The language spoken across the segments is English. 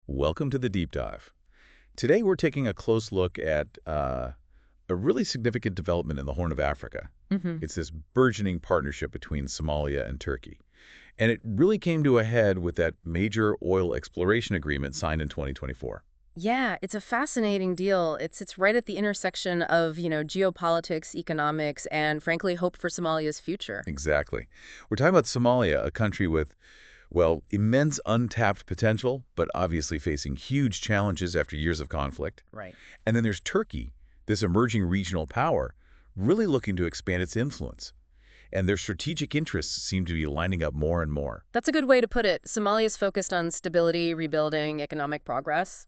Welcome to the Deep Dive. Today we're taking a close look at a really significant development in the Horn of Africa. hmm It's this burgeoning partnership between Somalia and Turkey. And it really came to a head with that major oil exploration agreement signed in 2024. Yeah, it's a fascinating deal. It's right at the intersection of, geopolitics, economics, and frankly, hope for Somalia's future. Exactly. We're talking about Somalia, a country with, well, immense untapped potential, but obviously facing huge challenges after years of conflict. Right. And then there's Turkey, this emerging regional power, really looking to expand its influence. And their strategic interests seem to be lining up more and more. That's a good way to put it. Somalia is focused on stability, rebuilding, economic progress.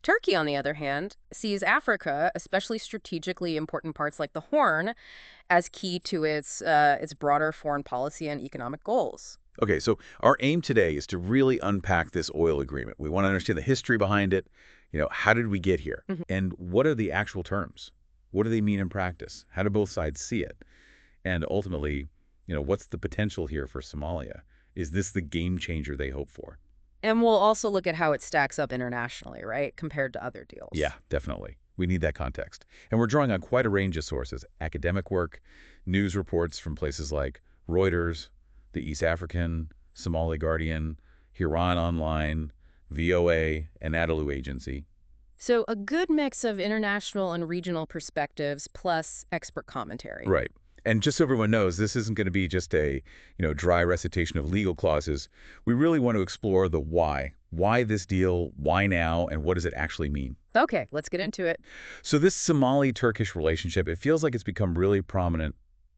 Turkey, on the other hand, sees Africa, especially strategically important parts like the Horn, as key to its broader foreign policy and economic goals. Okay, so our aim today is to really unpack this oil agreement. We want to understand the history behind it. How did we get here? Mhm. And what are the actual terms? What do they mean in practice? How do both sides see it? And ultimately, what's the potential here for Somalia? Is this the game changer they hope for? And we'll also look at how it stacks up internationally, right, compared to other Yeah, deals. definitely. We need that context. And we're drawing on quite a range of sources: academic work, news reports from places like Reuters, the East African, Somali Guardian, Hiran Online, VOA, and Adaloo Agency. So, a good mix of international and regional perspectives plus expert commentary. Right. And just so everyone knows, this isn't going to be just a, dry recitation of legal clauses. We really want to explore the why. Why this deal? Why now? And what does it actually mean? Okay, let's get into it. So this Somali-Turkish relationship, it feels like it's become really prominent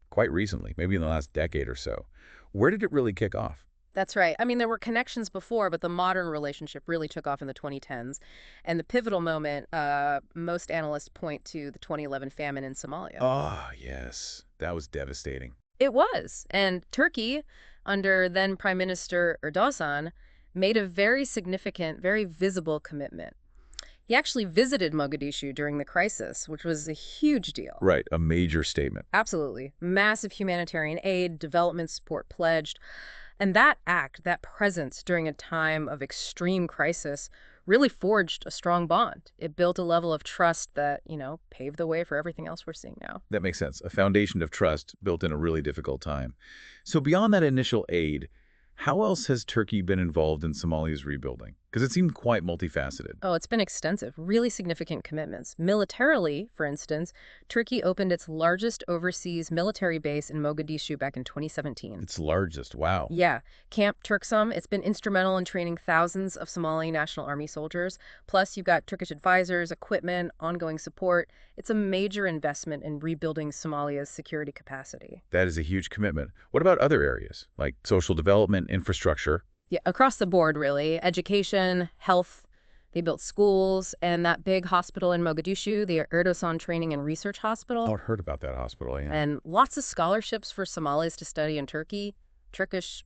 quite recently, maybe in the last decade or so. Where did it really kick off? That's right. I mean, there were connections before, but the modern relationship really took off in the 2010s. And the pivotal moment, most analysts point to the 2011 famine in Somalia. Oh, yes. That was devastating. It was. And Turkey, under then Prime Minister Erdogan, made a very significant, very visible commitment. He actually visited Mogadishu during the crisis, which was a huge deal. Right, a major statement. Absolutely. Massive humanitarian aid, development support pledged. And that act, that presence during a time of extreme crisis, really forged a strong bond. It built a level of trust that, paved the way for everything else we're seeing now. That makes sense. A foundation of trust built in a really difficult time. So beyond that initial aid, how else has Turkey been involved in Somalia's rebuilding? Because it seemed quite multifaceted. Oh, it's been extensive, really significant commitments. Militarily, for instance, Turkey opened its largest overseas military base in Mogadishu back in 2017. Its largest, wow. Yeah, Camp Turksum, it's been instrumental in training thousands of Somali National Army soldiers. Plus, you've got Turkish advisors, equipment, ongoing support. It's a major investment in rebuilding Somalia's security capacity. That is a huge commitment. What about other areas, like social development, infrastructure? Yeah, across the board, really. Education, health. They built schools, and that big hospital in Mogadishu, the Erdogan Training and Research Hospital, Oh, I heard about that hospital, yeah. and lots of scholarships for Somalis to study in Turkey. Turkish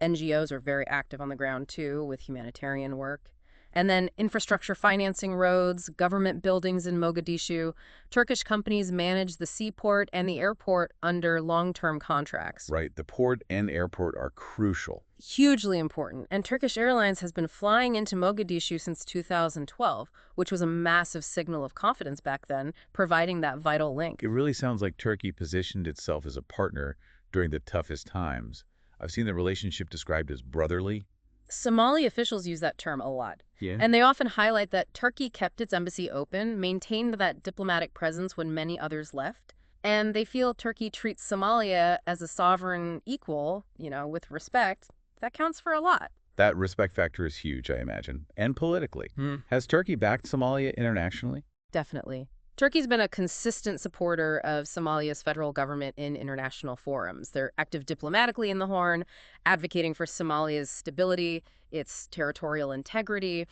NGOs are very active on the ground, too, with humanitarian work. And then infrastructure financing roads, government buildings in Mogadishu. Turkish companies manage the seaport and the airport under long-term contracts. Right, the port and airport are crucial. Hugely important. And Turkish Airlines has been flying into Mogadishu since 2012, which was a massive signal of confidence back then, providing that vital link. It really sounds like Turkey positioned itself as a partner during the toughest times. I've seen the relationship described as brotherly. Somali officials use that term a lot. Yeah. And they often highlight that Turkey kept its embassy open, maintained that diplomatic presence when many others left. And they feel Turkey treats Somalia as a sovereign equal, with respect. That counts for a lot. That respect factor is huge, I imagine, and politically. Has Turkey backed Somalia internationally? Definitely. Turkey's been a consistent supporter of Somalia's federal government in international forums. They're active diplomatically in the Horn, advocating for Somalia's stability, its territorial integrity,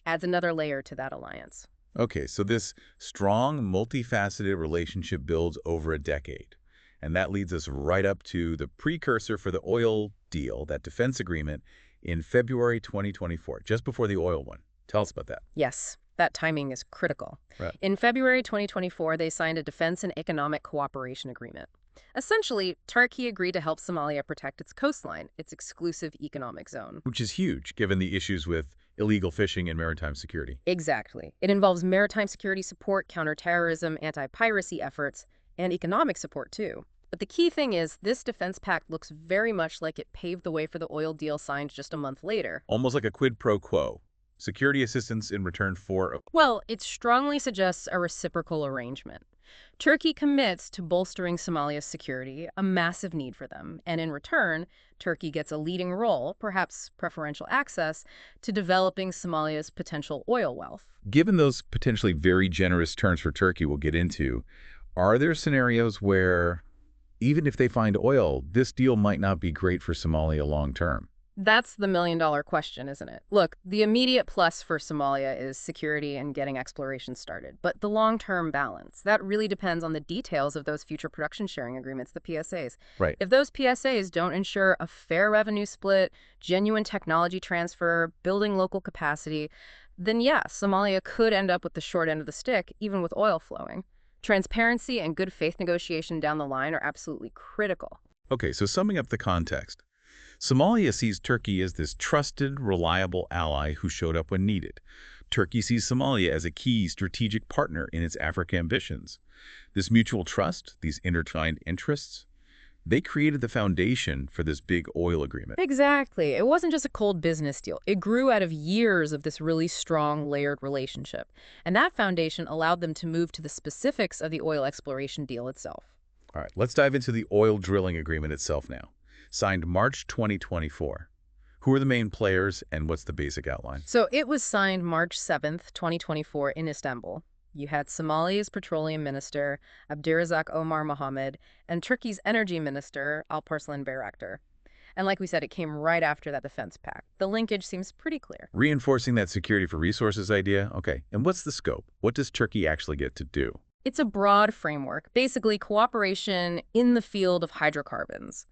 adds another layer to that alliance. Okay, so this strong, multifaceted relationship builds over a decade. And that leads us right up to the precursor for the oil deal, that defense agreement, in February 2024, just before the oil one. Tell us about that. Yes, that timing is critical. Right. In February 2024, they signed a defense and economic cooperation agreement. Essentially, Turkey agreed to help Somalia protect its coastline, its exclusive economic zone. Which is huge, given the issues with illegal fishing and maritime security. Exactly. It involves maritime security support, counterterrorism, anti-piracy efforts, and economic support, too. But the key thing is, this defense pact looks very much like it paved the way for the oil deal signed just a month later. Almost like a quid pro quo. Security assistance in return for... Well, it strongly suggests a reciprocal arrangement. Turkey commits to bolstering Somalia's security, a massive need for them, and in return, Turkey gets a leading role, perhaps preferential access, to developing Somalia's potential oil wealth. Given those potentially very generous terms for Turkey we'll get into, are there scenarios where, even if they find oil, this deal might not be great for Somalia long term? That's the million-dollar question, isn't it? Look, the immediate plus for Somalia is security and getting exploration started. But the long-term balance, that really depends on the details of those future production sharing agreements, the PSAs. Right. If those PSAs don't ensure a fair revenue split, genuine technology transfer, building local capacity, then yeah, Somalia could end up with the short end of the stick, even with oil flowing. Transparency and good faith negotiation down the line are absolutely critical. Okay, so summing up the context, Somalia sees Turkey as this trusted, reliable ally who showed up when needed. Turkey sees Somalia as a key strategic partner in its Africa ambitions. This mutual trust, these intertwined interests, they created the foundation for this big oil agreement. Exactly. It wasn't just a cold business deal. It grew out of years of this really strong, layered relationship. And that foundation allowed them to move to the specifics of the oil exploration deal itself. All right, let's dive into the oil drilling agreement itself now. Signed March 2024. Who are the main players and what's the basic outline? So it was signed March 7th, 2024 in Istanbul. You had Somalia's petroleum minister, Abdirazak Omar Mohammed, and Turkey's energy minister, Alparslan Bayraktar. And like we said, it came right after that defense pact. The linkage seems pretty clear. Reinforcing that security for resources idea? Okay, and what's the scope? What does Turkey actually get to do? It's a broad framework, basically cooperation in the field of hydrocarbons.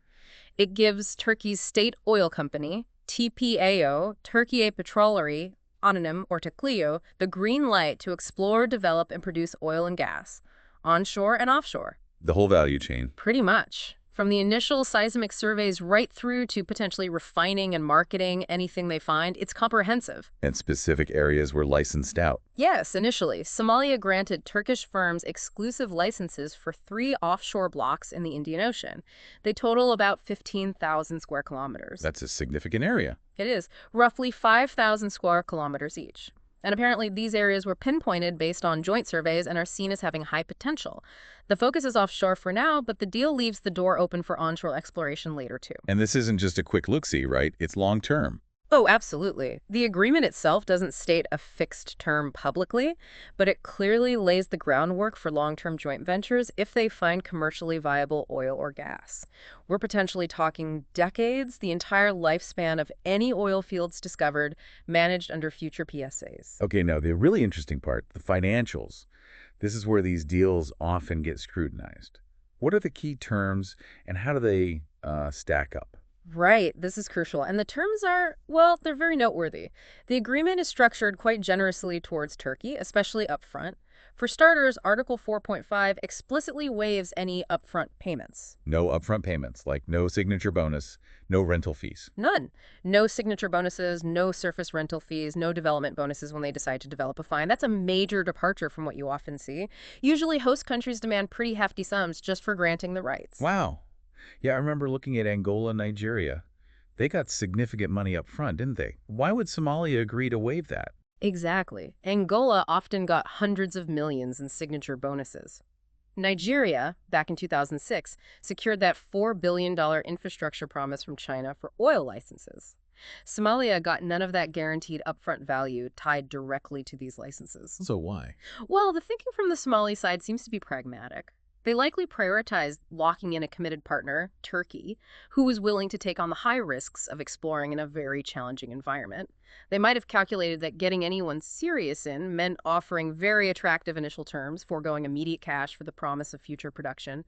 It gives Turkey's state oil company, TPAO, Türkiye Petrolleri, Anonim or Tekliyo, the green light to explore, develop, and produce oil and gas, onshore and offshore. The whole value chain. Pretty much. From the initial seismic surveys right through to potentially refining and marketing anything they find, it's comprehensive. And specific areas were licensed out. Yes, initially, Somalia granted Turkish firms exclusive licenses for 3 offshore blocks in the Indian Ocean. They total about 15,000 square kilometers. That's a significant area. It is, roughly 5,000 square kilometers each. And apparently these areas were pinpointed based on joint surveys and are seen as having high potential. The focus is offshore for now, but the deal leaves the door open for onshore exploration later, too. And this isn't just a quick look-see, right? It's long-term. Oh, absolutely. The agreement itself doesn't state a fixed term publicly, but it clearly lays the groundwork for long-term joint ventures if they find commercially viable oil or gas. We're potentially talking decades, the entire lifespan of any oil fields discovered, managed under future PSAs. Okay, now the really interesting part, the financials. This is where these deals often get scrutinized. What are the key terms and how do they stack up? Right, this is crucial. And the terms are, well, they're very noteworthy. The agreement is structured quite generously towards Turkey, especially upfront. For starters, Article 4.5 explicitly waives any upfront payments. No upfront payments, like no signature bonus, no rental fees. None. No signature bonuses, no surface rental fees, no development bonuses when they decide to develop a find. That's a major departure from what you often see. Usually host countries demand pretty hefty sums just for granting the rights. Wow. Yeah, I remember looking at Angola and Nigeria. They got significant money up front, didn't they? Why would Somalia agree to waive that? Exactly. Angola often got hundreds of millions in signature bonuses. Nigeria, back in 2006, secured that $4 billion infrastructure promise from China for oil licenses. Somalia got none of that guaranteed upfront value tied directly to these licenses. So why? Well, the thinking from the Somali side seems to be pragmatic. They likely prioritized locking in a committed partner, Turkey, who was willing to take on the high risks of exploring in a very challenging environment. They might have calculated that getting anyone serious in meant offering very attractive initial terms, foregoing immediate cash for the promise of future production.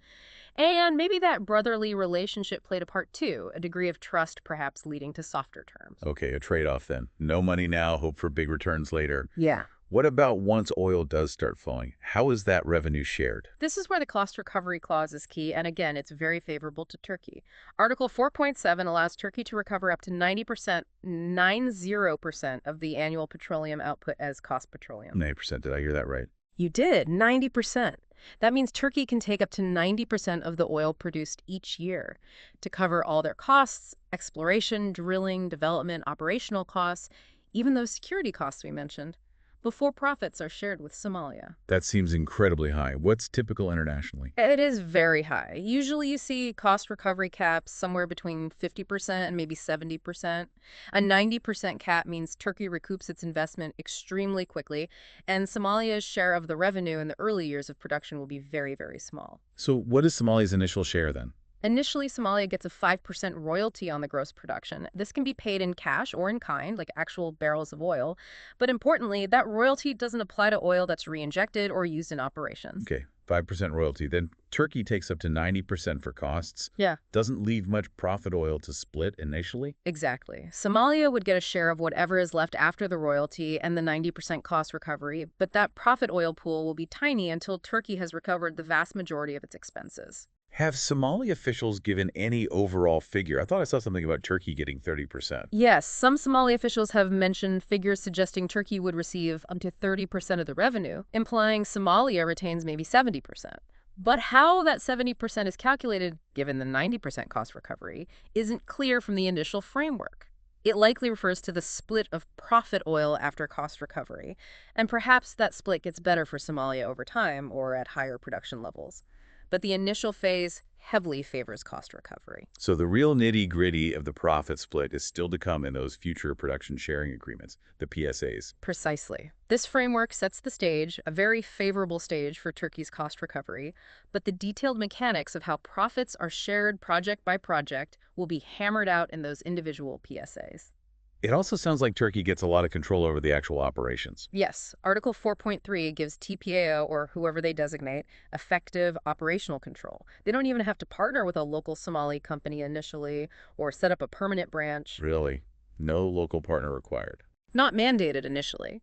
And maybe that brotherly relationship played a part too, a degree of trust perhaps leading to softer terms. Okay, a trade-off then. No money now, hope for big returns later. Yeah. What about once oil does start flowing? How is that revenue shared? This is where the cost recovery clause is key, and again, it's very favorable to Turkey. Article 4.7 allows Turkey to recover up to 90%, 90% of the annual petroleum output as cost petroleum. 90%, did I hear that right? You did, 90%. That means Turkey can take up to 90% of the oil produced each year to cover all their costs, exploration, drilling, development, operational costs, even those security costs we mentioned, before profits are shared with Somalia. That seems incredibly high. What's typical internationally? It is very high. Usually you see cost recovery caps somewhere between 50% and maybe 70%. A 90% cap means Turkey recoups its investment extremely quickly, and Somalia's share of the revenue in the early years of production will be very, very small. So what is Somalia's initial share then? Initially, Somalia gets a 5% royalty on the gross production. This can be paid in cash or in kind, like actual barrels of oil. But importantly, that royalty doesn't apply to oil that's reinjected or used in operations. Okay, 5% royalty. Then Turkey takes up to 90% for costs. Yeah, Doesn't leave much profit oil to split initially? exactly. Somalia would get a share of whatever is left after the royalty and the 90% cost recovery, but that profit oil pool will be tiny until Turkey has recovered the vast majority of its expenses. Have Somali officials given any overall figure? I thought I saw something about Turkey getting 30%. Yes, some Somali officials have mentioned figures suggesting Turkey would receive up to 30% of the revenue, implying Somalia retains maybe 70%. But how that 70% is calculated, given the 90% cost recovery, isn't clear from the initial framework. It likely refers to the split of profit oil after cost recovery, and perhaps that split gets better for Somalia over time or at higher production levels. But the initial phase heavily favors cost recovery. So the real nitty-gritty of the profit split is still to come in those future production sharing agreements, the PSAs. Precisely. This framework sets the stage, a very favorable stage for Turkey's cost recovery, but the detailed mechanics of how profits are shared project by project will be hammered out in those individual PSAs. It also sounds like Turkey gets a lot of control over the actual operations. Yes, Article 4.3 gives TPAO, or whoever they designate, effective operational control. They don't even have to partner with a local Somali company initially or set up a permanent branch. Really, no local partner required. Not mandated initially.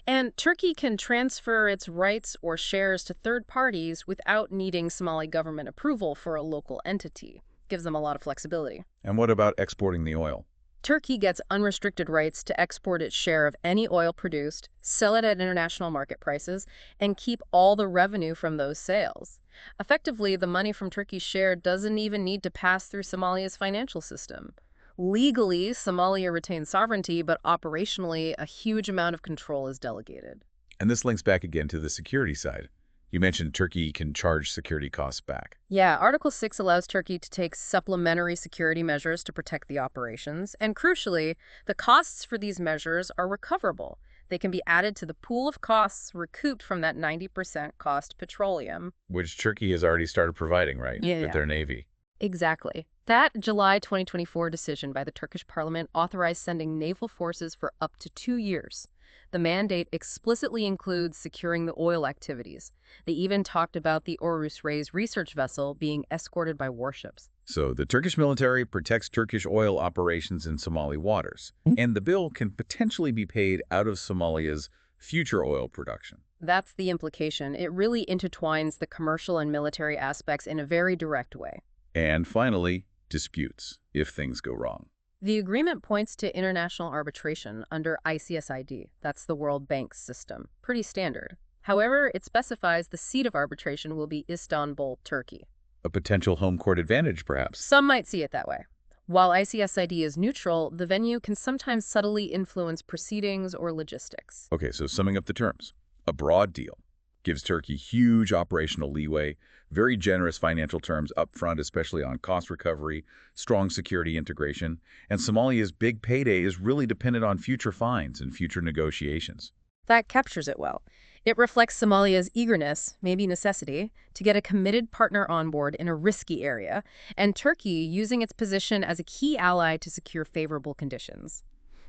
And Turkey can transfer its rights or shares to third parties without needing Somali government approval for a local entity. Gives them a lot of flexibility. And what about exporting the oil? Turkey gets unrestricted rights to export its share of any oil produced, sell it at international market prices, and keep all the revenue from those sales. Effectively, the money from Turkey's share doesn't even need to pass through Somalia's financial system. Legally, Somalia retains sovereignty, but operationally, a huge amount of control is delegated. And this links back again to the security side. You mentioned Turkey can charge security costs back. Yeah, Article 6 allows Turkey to take supplementary security measures to protect the operations, and crucially, the costs for these measures are recoverable. They can be added to the pool of costs recouped from that 90% cost petroleum. Which Turkey has already started providing, right? Yeah. With their navy. Exactly. That July 2024 decision by the Turkish parliament authorized sending naval forces for up to 2 years. The mandate explicitly includes securing the oil activities. They even talked about the Orus Reis research vessel being escorted by warships. So the Turkish military protects Turkish oil operations in Somali waters. And the bill can potentially be paid out of Somalia's future oil production. That's the implication. It really intertwines the commercial and military aspects in a very direct way. And finally, disputes, if things go wrong. The agreement points to international arbitration under ICSID. That's the World Bank's system. Pretty standard. However, it specifies the seat of arbitration will be Istanbul, Turkey. A potential home court advantage, perhaps. Some might see it that way. While ICSID is neutral, the venue can sometimes subtly influence proceedings or logistics. Okay, so summing up the terms. A broad deal. Gives Turkey huge operational leeway, very generous financial terms up front, especially on cost recovery, strong security integration, and Somalia's big payday is really dependent on future fines and future negotiations. That captures it well. It reflects Somalia's eagerness, maybe necessity, to get a committed partner on board in a risky area, and Turkey using its position as a key ally to secure favorable conditions.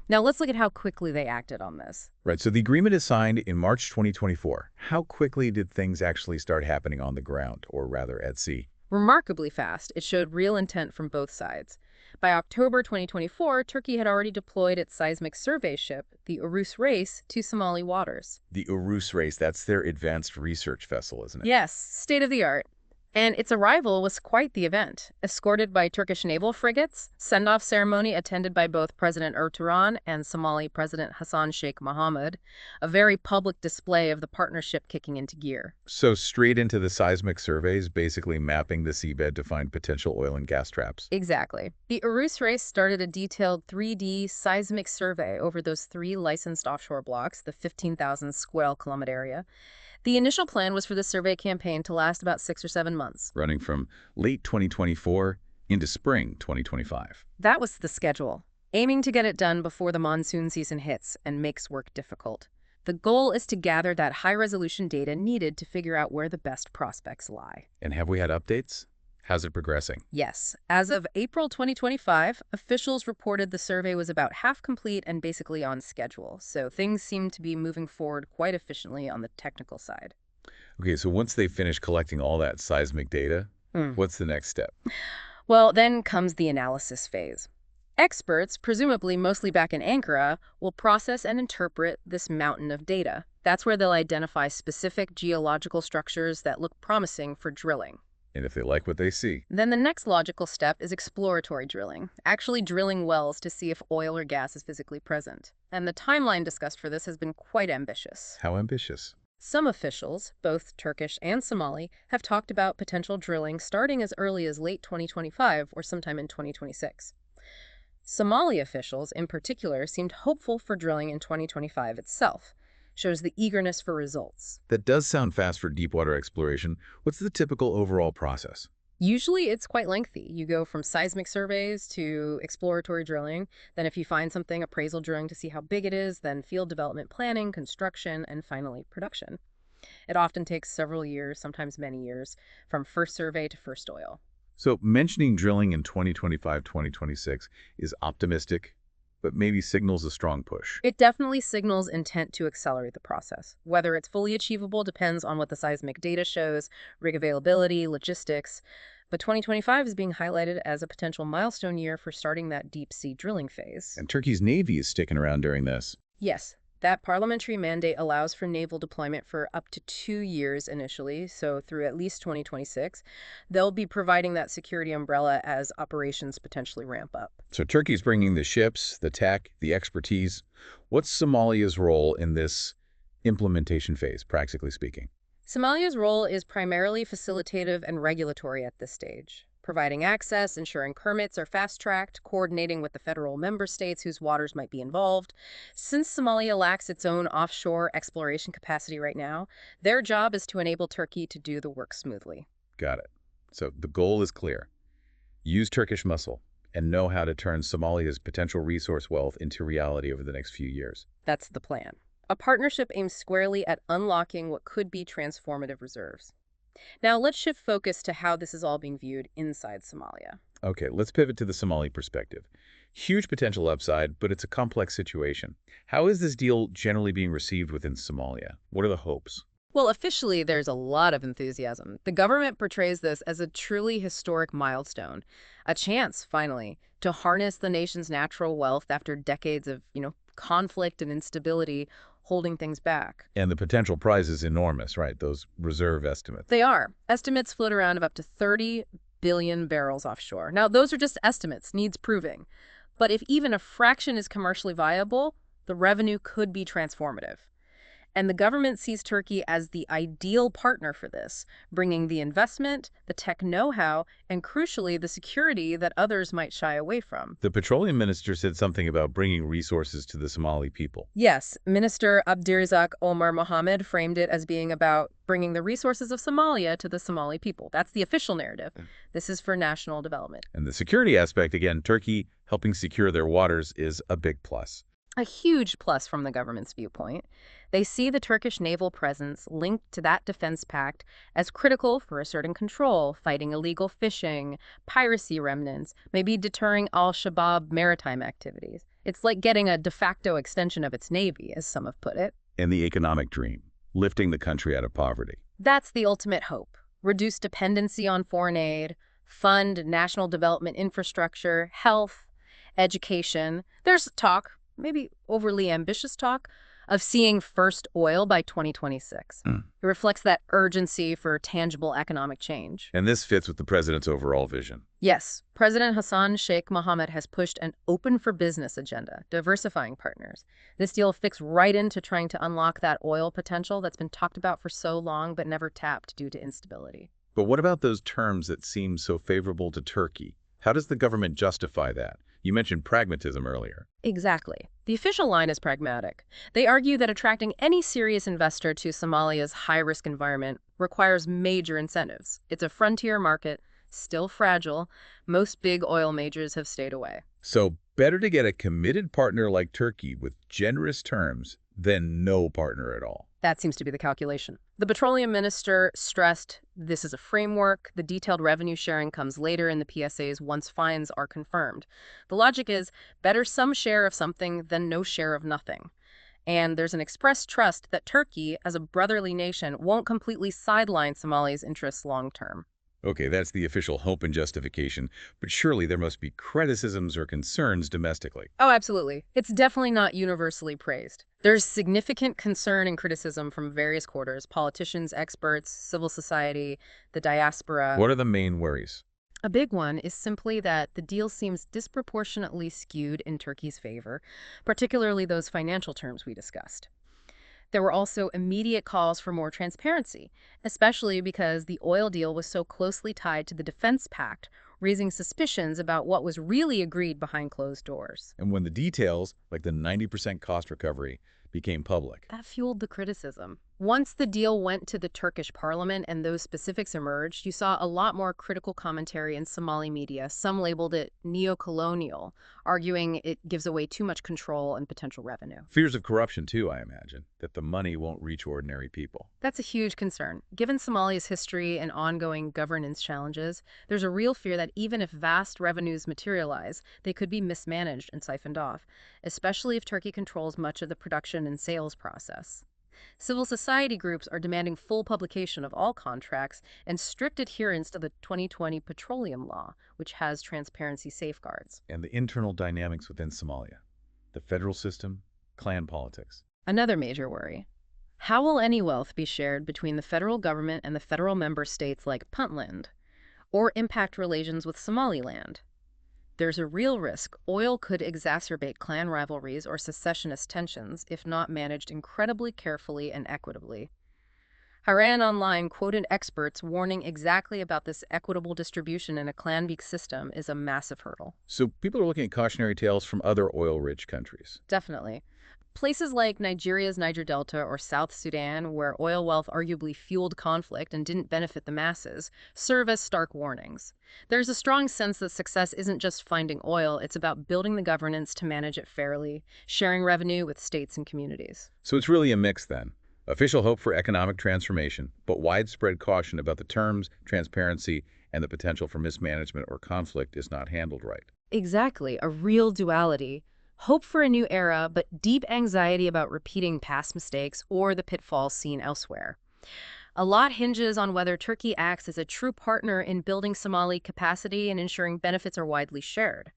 Now let's look at how quickly they acted on this. Right, so the agreement is signed in March 2024. How quickly did things actually start happening on the ground, or rather at sea? Remarkably fast, it showed real intent from both sides. By October 2024, Turkey had already deployed its seismic survey ship, the Urus Race, to Somali waters. The Urus race, that's their advanced research vessel, isn't it? Yes, state of the art. And its arrival was quite the event, escorted by Turkish naval frigates, send-off ceremony attended by both President Erdogan and Somali President Hassan Sheikh Mohammed, a very public display of the partnership kicking into gear. So straight into the seismic surveys, basically mapping the seabed to find potential oil and gas traps. Exactly. The Urus Race started a detailed 3D seismic survey over those 3 licensed offshore blocks, the 15,000 square kilometer area. The initial plan was for the survey campaign to last about 6 or 7 months. Running from late 2024 into spring 2025. That was the schedule, aiming to get it done before the monsoon season hits and makes work difficult. The goal is to gather that high-resolution data needed to figure out where the best prospects lie. And have we had updates? How's it progressing? Yes. As of April 2025, officials reported the survey was about half complete and basically on schedule, so things seem to be moving forward quite efficiently on the technical side. Okay, so once they finish collecting all that seismic data, what's the next step? Well, then comes the analysis phase. Experts, presumably mostly back in Ankara, will process and interpret this mountain of data. That's where they'll identify specific geological structures that look promising for drilling. And if they like what they see. Then the next logical step is exploratory drilling, actually drilling wells to see if oil or gas is physically present. And the timeline discussed for this has been quite ambitious. How ambitious? Some officials, both Turkish and Somali, have talked about potential drilling starting as early as late 2025 or sometime in 2026. Somali officials, in particular, seemed hopeful for drilling in 2025 itself. Shows the eagerness for results. That does sound fast for deep water exploration. What's the typical overall process? Usually it's quite lengthy. You go from seismic surveys to exploratory drilling, then if you find something, appraisal drilling to see how big it is, then field development planning, construction, and finally production. It often takes several years, sometimes many years, from first survey to first oil. So mentioning drilling in 2025, 2026 is optimistic, but maybe signals a strong push. It definitely signals intent to accelerate the process. Whether it's fully achievable depends on what the seismic data shows, rig availability, logistics. But 2025 is being highlighted as a potential milestone year for starting that deep-sea drilling phase. And Turkey's Navy is sticking around during this. Yes, that parliamentary mandate allows for naval deployment for up to 2 years initially, so through at least 2026. They'll be providing that security umbrella as operations potentially ramp up. So Turkey's bringing the ships, the tech, the expertise. What's Somalia's role in this implementation phase, practically speaking? Somalia's role is primarily facilitative and regulatory at this stage, providing access, ensuring permits are fast-tracked, coordinating with the federal member states whose waters might be involved. Since Somalia lacks its own offshore exploration capacity right now, their job is to enable Turkey to do the work smoothly. Got it. So the goal is clear. Use Turkish muscle and know how to turn Somalia's potential resource wealth into reality over the next few years. That's the plan. A partnership aims squarely at unlocking what could be transformative reserves. Now, let's shift focus to how this is all being viewed inside Somalia. Okay, let's pivot to the Somali perspective. Huge potential upside, but it's a complex situation. How is this deal generally being received within Somalia? What are the hopes? Well, officially, there's a lot of enthusiasm. The government portrays this as a truly historic milestone, a chance, finally, to harness the nation's natural wealth after decades of, conflict and instability holding things back. And the potential prize is enormous, right? Those reserve estimates. They are. Estimates float around of up to 30 billion barrels offshore. Now, those are just estimates, needs proving. But if even a fraction is commercially viable, the revenue could be transformative. And the government sees Turkey as the ideal partner for this, bringing the investment, the tech know-how, and crucially, the security that others might shy away from. The petroleum minister said something about bringing resources to the Somali people. Yes, Minister Abdirizak Omar Mohammed framed it as being about bringing the resources of Somalia to the Somali people. That's the official narrative. This is for national development. And the security aspect, again, Turkey helping secure their waters is a big plus. A huge plus from the government's viewpoint. They see the Turkish naval presence linked to that defense pact as critical for asserting control, fighting illegal fishing, piracy remnants, maybe deterring al-Shabaab maritime activities. It's like getting a de facto extension of its navy, as some have put it. And the economic dream, lifting the country out of poverty. That's the ultimate hope. Reduce dependency on foreign aid, fund national development infrastructure, health, education. There's talk, maybe overly ambitious talk, of seeing first oil by 2026. Hmm. It reflects that urgency for tangible economic change. And this fits with the president's overall vision. Yes, President Hassan Sheikh Mohammed has pushed an open for business agenda, diversifying partners. This deal fits right into trying to unlock that oil potential that's been talked about for so long but never tapped due to instability. But what about those terms that seem so favorable to Turkey? How does the government justify that? You mentioned pragmatism earlier. Exactly. The official line is pragmatic. They argue that attracting any serious investor to Somalia's high-risk environment requires major incentives. It's a frontier market, still fragile. Most big oil majors have stayed away. So better to get a committed partner like Turkey with generous terms than no partner at all. That seems to be the calculation. The petroleum minister stressed this is a framework. The detailed revenue sharing comes later in the PSAs once fines are confirmed. The logic is better some share of something than no share of nothing. And there's an express trust that Turkey, as a brotherly nation, won't completely sideline Somalia's interests long term. Okay, that's the official hope and justification, but surely there must be criticisms or concerns domestically. Oh, absolutely. It's definitely not universally praised. There's significant concern and criticism from various quarters, politicians, experts, civil society, the diaspora. What are the main worries? A big one is simply that the deal seems disproportionately skewed in Turkey's favor, particularly those financial terms we discussed. There were also immediate calls for more transparency, especially because the oil deal was so closely tied to the defense pact, raising suspicions about what was really agreed behind closed doors. And when the details, like the 90% cost recovery, became public. That fueled the criticism. Once the deal went to the Turkish parliament and those specifics emerged, you saw a lot more critical commentary in Somali media. Some labeled it neo-colonial, arguing it gives away too much control and potential revenue. Fears of corruption, too, I imagine, that the money won't reach ordinary people. That's a huge concern. Given Somalia's history and ongoing governance challenges, there's a real fear that even if vast revenues materialize, they could be mismanaged and siphoned off, especially if Turkey controls much of the production and sales process. Civil society groups are demanding full publication of all contracts and strict adherence to the 2020 petroleum law, which has transparency safeguards. And the internal dynamics within Somalia, the federal system, clan politics. Another major worry. How will any wealth be shared between the federal government and the federal member states like Puntland, or impact relations with Somaliland? There's a real risk oil could exacerbate clan rivalries or secessionist tensions if not managed incredibly carefully and equitably. Haran Online quoted experts warning exactly about this equitable distribution in a clan-based system is a massive hurdle. So people are looking at cautionary tales from other oil-rich countries. Definitely. Places like Nigeria's Niger Delta or South Sudan, where oil wealth arguably fueled conflict and didn't benefit the masses, serve as stark warnings. There's a strong sense that success isn't just finding oil, it's about building the governance to manage it fairly, sharing revenue with states and communities. So it's really a mix then. Official hope for economic transformation, but widespread caution about the terms, transparency, and the potential for mismanagement or conflict is not handled right. Exactly, a real duality. Hope for a new era, but deep anxiety about repeating past mistakes or the pitfalls seen elsewhere. A lot hinges on whether Turkey acts as a true partner in building Somali capacity and ensuring benefits are widely shared.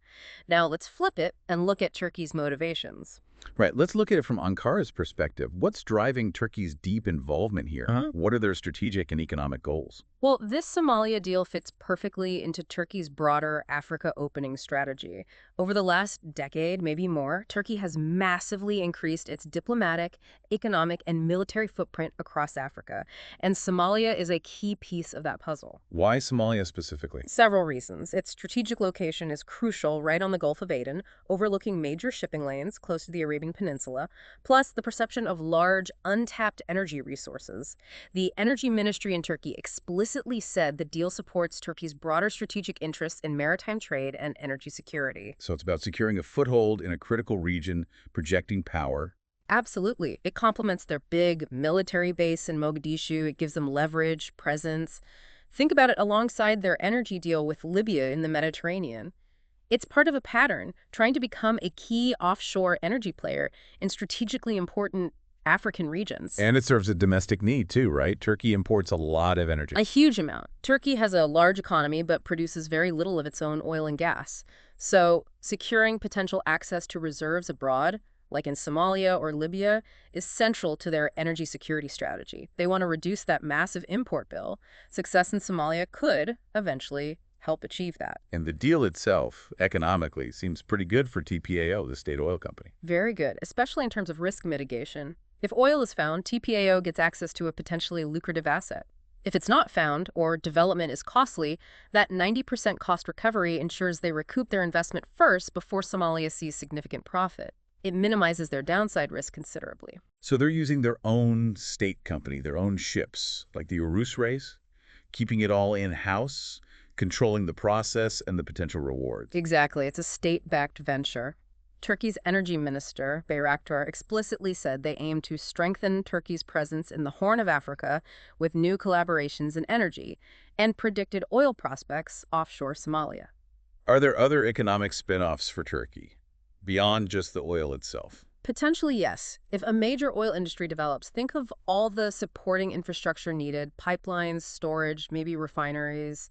Now let's flip it and look at Turkey's motivations. Right, let's look at it from Ankara's perspective. What's driving Turkey's deep involvement here? What are their strategic and economic goals? Well, this Somalia deal fits perfectly into Turkey's broader Africa opening strategy. Over the last decade, maybe more, Turkey has massively increased its diplomatic, economic, and military footprint across Africa, and Somalia is a key piece of that puzzle. Why Somalia specifically? Several reasons. Its strategic location is crucial right on the Gulf of Aden, overlooking major shipping lanes close to the Arabian Peninsula, plus the perception of large, untapped energy resources. The Energy Ministry in Turkey explicitly said the deal supports Turkey's broader strategic interests in maritime trade and energy security. So it's about securing a foothold in a critical region, projecting power. Absolutely. It complements their big military base in Mogadishu. It gives them leverage, presence. Think about it alongside their energy deal with Libya in the Mediterranean. It's part of a pattern, trying to become a key offshore energy player in strategically important African regions. And it serves a domestic need too, right? Turkey imports a lot of energy. A huge amount. Turkey has a large economy but produces very little of its own oil and gas. So, securing potential access to reserves abroad, like in Somalia or Libya, is central to their energy security strategy. They want to reduce that massive import bill. Success in Somalia could eventually help achieve that. And the deal itself, economically, seems pretty good for TPAO, the state oil company. Very good, especially in terms of risk mitigation. If oil is found, TPAO gets access to a potentially lucrative asset. If it's not found, or development is costly, that 90% cost recovery ensures they recoup their investment first before Somalia sees significant profit. It minimizes their downside risk considerably. So they're using their own state company, their own ships, like the Urus race, keeping it all in-house, controlling the process and the potential rewards. Exactly. It's a state-backed venture. Turkey's energy minister, Bayraktar, explicitly said they aim to strengthen Turkey's presence in the Horn of Africa with new collaborations in energy and predicted oil prospects offshore Somalia. Are there other economic spin-offs for Turkey, beyond just the oil itself? Potentially, yes. If a major oil industry develops, think of all the supporting infrastructure needed, pipelines, storage, maybe refineries.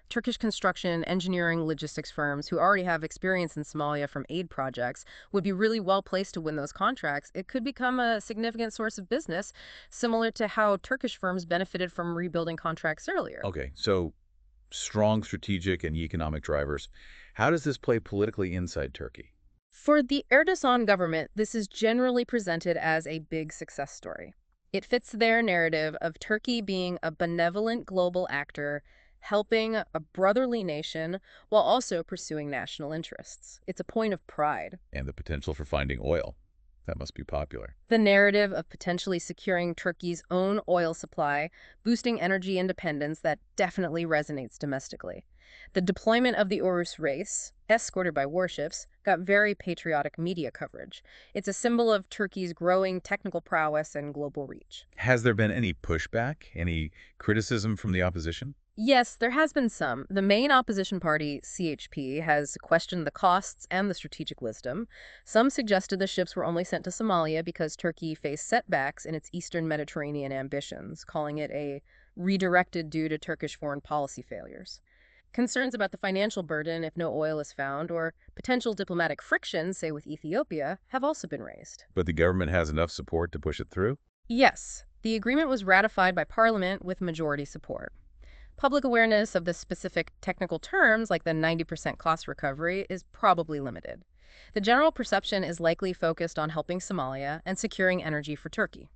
Turkish construction, engineering, logistics firms who already have experience in Somalia from aid projects would be really well placed to win those contracts. It could become a significant source of business, similar to how Turkish firms benefited from rebuilding contracts earlier. Okay, so strong strategic and economic drivers. How does this play politically inside Turkey? For the Erdogan government, this is generally presented as a big success story. It fits their narrative of Turkey being a benevolent global actor, helping a brotherly nation while also pursuing national interests. It's a point of pride. And the potential for finding oil. That must be popular. The narrative of potentially securing Turkey's own oil supply, boosting energy independence, that definitely resonates domestically. The deployment of the Urus race, escorted by warships, got very patriotic media coverage. It's a symbol of Turkey's growing technical prowess and global reach. Has there been any pushback, any criticism from the opposition? Yes, there has been some. The main opposition party, CHP, has questioned the costs and the strategic wisdom. Some suggested the ships were only sent to Somalia because Turkey faced setbacks in its eastern Mediterranean ambitions, calling it a redirected due to Turkish foreign policy failures. Concerns about the financial burden if no oil is found, or potential diplomatic friction, say with Ethiopia, have also been raised. But the government has enough support to push it through? Yes, the agreement was ratified by Parliament with majority support. Public awareness of the specific technical terms, like the 90% cost recovery, is probably limited. The general perception is likely focused on helping Somalia and securing energy for Turkey.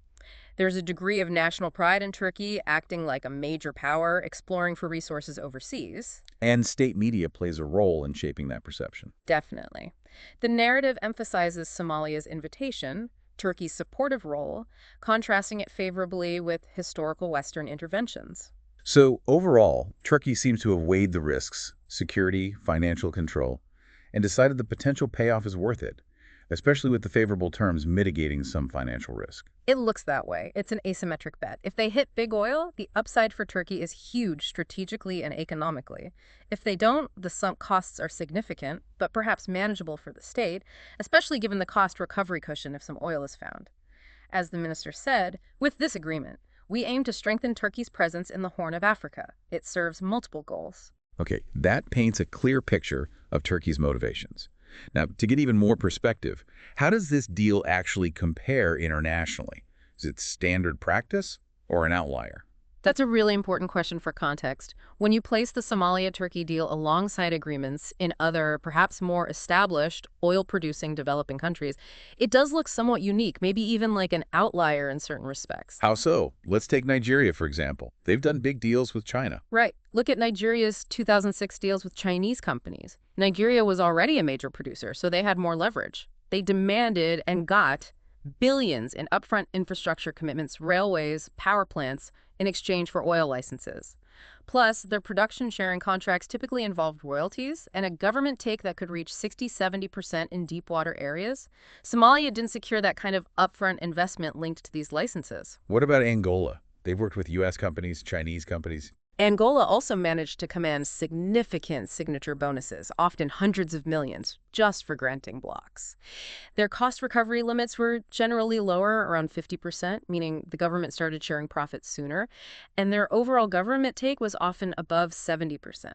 There's a degree of national pride in Turkey, acting like a major power, exploring for resources overseas. And state media plays a role in shaping that perception. Definitely. The narrative emphasizes Somalia's invitation, Turkey's supportive role, contrasting it favorably with historical Western interventions. So overall, Turkey seems to have weighed the risks, security, financial control, and decided the potential payoff is worth it, especially with the favorable terms mitigating some financial risk. It looks that way. It's an asymmetric bet. If they hit big oil, the upside for Turkey is huge strategically and economically. If they don't, the sunk costs are significant, but perhaps manageable for the state, especially given the cost recovery cushion if some oil is found. As the minister said, with this agreement, we aim to strengthen Turkey's presence in the Horn of Africa. It serves multiple goals. Okay, that paints a clear picture of Turkey's motivations. Now, to get even more perspective, how does this deal actually compare internationally? Is it standard practice or an outlier? That's a really important question for context. When you place the Somalia-Turkey deal alongside agreements in other, perhaps more established, oil-producing developing countries, it does look somewhat unique, maybe even like an outlier in certain respects. How so? Let's take Nigeria, for example. They've done big deals with China. Right. Look at Nigeria's 2006 deals with Chinese companies. Nigeria was already a major producer, so they had more leverage. They demanded and got billions in upfront infrastructure commitments, railways, power plants, in exchange for oil licenses. Plus, their production sharing contracts typically involved royalties and a government take that could reach 60–70% in deep water areas. Somalia didn't secure that kind of upfront investment linked to these licenses. What about Angola? They've worked with U.S. companies, Chinese companies. Angola also managed to command significant signature bonuses, often hundreds of millions, just for granting blocks. Their cost recovery limits were generally lower, around 50%, meaning the government started sharing profits sooner, and their overall government take was often above 70%.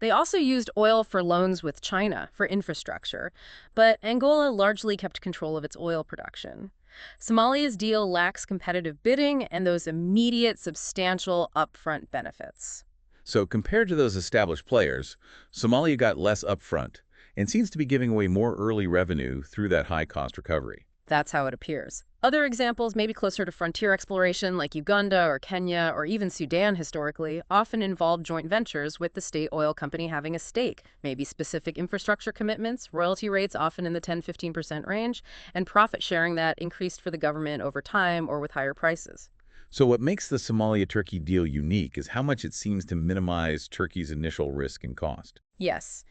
They also used oil for loans with China for infrastructure, but Angola largely kept control of its oil production. Somalia's deal lacks competitive bidding and those immediate, substantial upfront benefits. So compared to those established players, Somalia got less upfront and seems to be giving away more early revenue through that high-cost recovery. That's how it appears. Other examples, maybe closer to frontier exploration like Uganda or Kenya or even Sudan historically, often involve joint ventures with the state oil company having a stake, maybe specific infrastructure commitments, royalty rates often in the 10–15% range, and profit sharing that increased for the government over time or with higher prices. So what makes the Somalia-Turkey deal unique is how much it seems to minimize Turkey's initial risk and cost. Yes.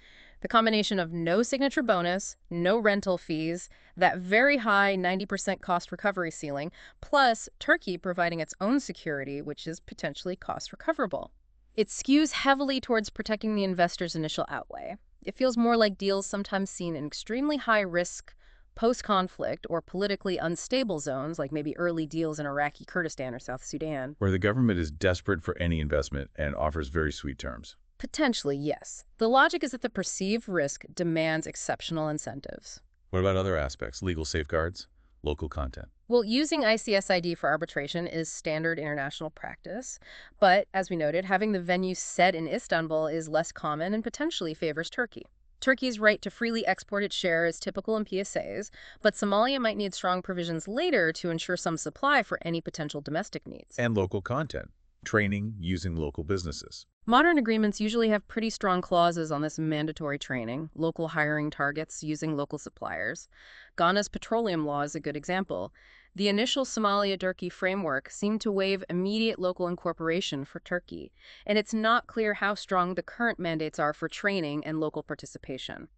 The combination of no signature bonus, no rental fees, that very high 90% cost recovery ceiling, plus Turkey providing its own security, which is potentially cost recoverable. It skews heavily towards protecting the investor's initial outlay. It feels more like deals sometimes seen in extremely high risk, post-conflict, or politically unstable zones, like maybe early deals in Iraqi Kurdistan or South Sudan. Where the government is desperate for any investment and offers very sweet terms. Potentially, yes. The logic is that the perceived risk demands exceptional incentives. What about other aspects? Legal safeguards? Local content? Well, using ICSID for arbitration is standard international practice, but as we noted, having the venue set in Istanbul is less common and potentially favors Turkey. Turkey's right to freely export its share is typical in PSAs, but Somalia might need strong provisions later to ensure some supply for any potential domestic needs. And local content. Training using local businesses. Modern agreements usually have pretty strong clauses on this mandatory training, local hiring targets using local suppliers. Ghana's petroleum law is a good example. The initial Somalia-Turkey framework seemed to waive immediate local incorporation for Turkey, and it's not clear how strong the current mandates are for training and local participation.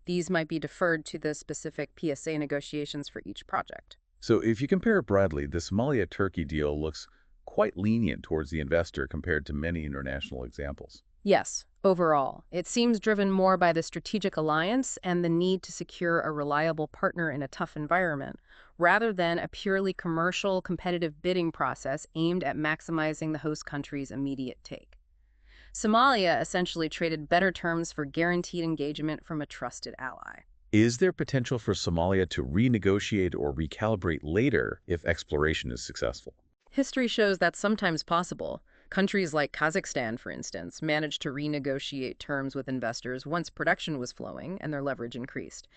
These might be deferred to the specific PSA negotiations for each project. So if you compare it broadly, the Somalia-Turkey deal looks quite lenient towards the investor compared to many international examples. Yes, overall, it seems driven more by the strategic alliance and the need to secure a reliable partner in a tough environment, rather than a purely commercial, competitive bidding process aimed at maximizing the host country's immediate take. Somalia essentially traded better terms for guaranteed engagement from a trusted ally. Is there potential for Somalia to renegotiate or recalibrate later if exploration is successful? History shows that's sometimes possible. Countries like Kazakhstan, for instance, managed to renegotiate terms with investors once production was flowing and their leverage increased.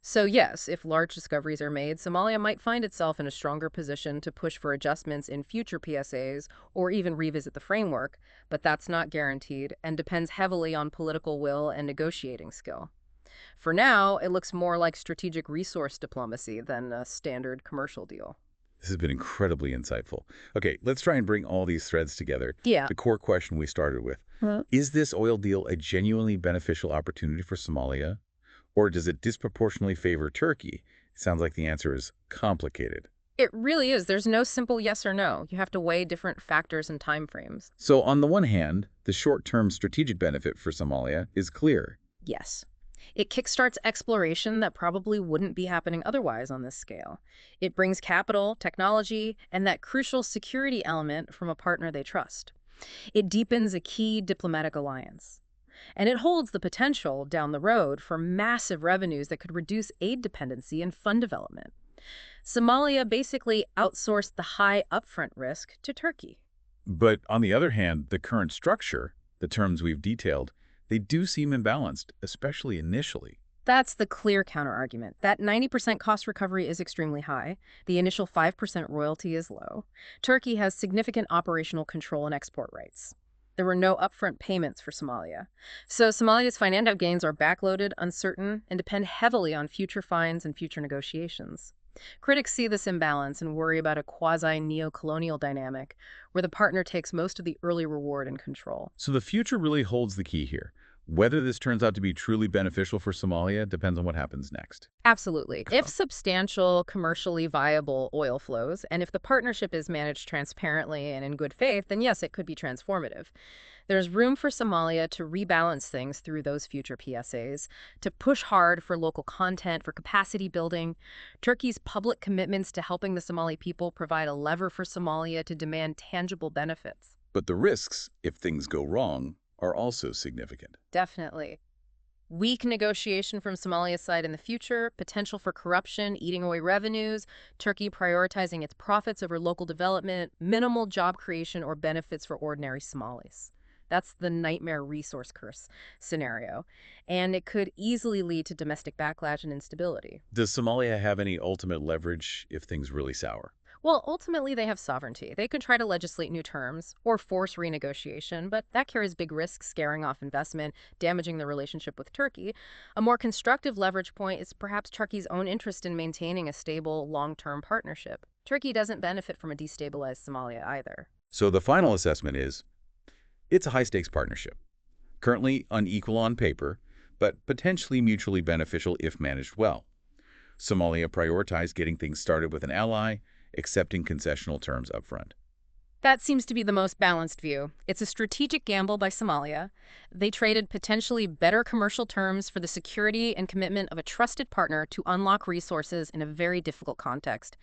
So yes, if large discoveries are made, Somalia might find itself in a stronger position to push for adjustments in future PSAs or even revisit the framework, but that's not guaranteed and depends heavily on political will and negotiating skill. For now, it looks more like strategic resource diplomacy than a standard commercial deal. This has been incredibly insightful. Okay, let's try and bring all these threads together. Yeah. The core question we started with. Hmm. Is this oil deal a genuinely beneficial opportunity for Somalia? Or does it disproportionately favor Turkey? It sounds like the answer is complicated. It really is. There's no simple yes or no. You have to weigh different factors and timeframes. So on the one hand, the short-term strategic benefit for Somalia is clear. Yes. It kickstarts exploration that probably wouldn't be happening otherwise on this scale. It brings capital, technology, and that crucial security element from a partner they trust. It deepens a key diplomatic alliance. And it holds the potential down the road for massive revenues that could reduce aid dependency and fund development. Somalia basically outsourced the high upfront risk to Turkey. But on the other hand, the current structure, the terms we've detailed, they do seem imbalanced, especially initially. That's the clear counterargument. That 90% cost recovery is extremely high. The initial 5% royalty is low. Turkey has significant operational control and export rights. There were no upfront payments for Somalia. So Somalia's financial gains are backloaded, uncertain, and depend heavily on future fines and future negotiations. Critics see this imbalance and worry about a quasi-neo-colonial dynamic where the partner takes most of the early reward and control. So the future really holds the key here. Whether this turns out to be truly beneficial for Somalia depends on what happens next. Absolutely. If Oh, substantial, commercially viable oil flows, and if the partnership is managed transparently and in good faith, then yes, it could be transformative. There's room for Somalia to rebalance things through those future PSAs, to push hard for local content, for capacity building. Turkey's public commitments to helping the Somali people provide a lever for Somalia to demand tangible benefits. but the risks, if things go wrong, are also significant. Definitely. Weak negotiation from Somalia's side in the future, potential for corruption, eating away revenues, Turkey prioritizing its profits over local development, minimal job creation or benefits for ordinary Somalis. That's the nightmare resource curse scenario. And it could easily lead to domestic backlash and instability. Does Somalia have any ultimate leverage if things really sour? Well, ultimately, they have sovereignty. They could try to legislate new terms or force renegotiation, but that carries big risks, scaring off investment, damaging the relationship with Turkey. A more constructive leverage point is perhaps Turkey's own interest in maintaining a stable, long-term partnership. Turkey doesn't benefit from a destabilized Somalia either. So the final assessment is, it's a high-stakes partnership, currently unequal on paper, but potentially mutually beneficial if managed well. Somalia prioritized getting things started with an ally, accepting concessional terms upfront. That seems to be the most balanced view. It's a strategic gamble by Somalia. They traded potentially better commercial terms for the security and commitment of a trusted partner to unlock resources in a very difficult context.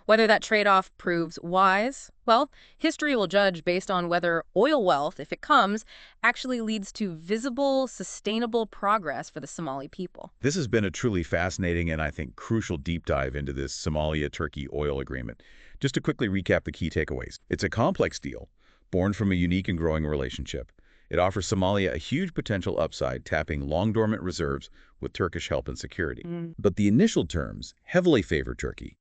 Whether that trade-off proves wise, well, history will judge based on whether oil wealth, if it comes, actually leads to visible, sustainable progress for the Somali people. This has been a truly fascinating and I think crucial deep dive into this Somalia-Turkey oil agreement. Just to quickly recap the key takeaways. It's a complex deal, born from a unique and growing relationship. It offers Somalia a huge potential upside, tapping long-dormant reserves with Turkish help and security. But the initial terms heavily favor Turkey,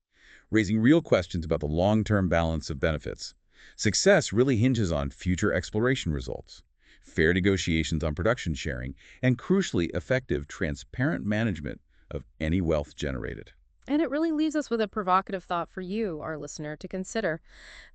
raising real questions about the long-term balance of benefits. Success really hinges on future exploration results, fair negotiations on production sharing, and crucially effective, transparent management of any wealth generated. And it really leaves us with a provocative thought for you, our listener, to consider.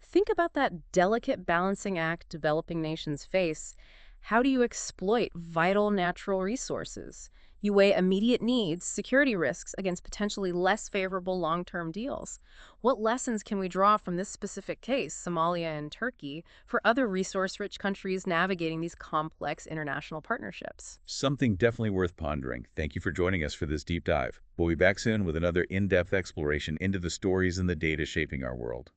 Think about that delicate balancing act developing nations face. How do you exploit vital natural resources? You weigh immediate needs, security risks, against potentially less favorable long-term deals. What lessons can we draw from this specific case, Somalia and Turkey, for other resource-rich countries navigating these complex international partnerships? Something definitely worth pondering. Thank you for joining us for this deep dive. We'll be back soon with another in-depth exploration into the stories and the data shaping our world.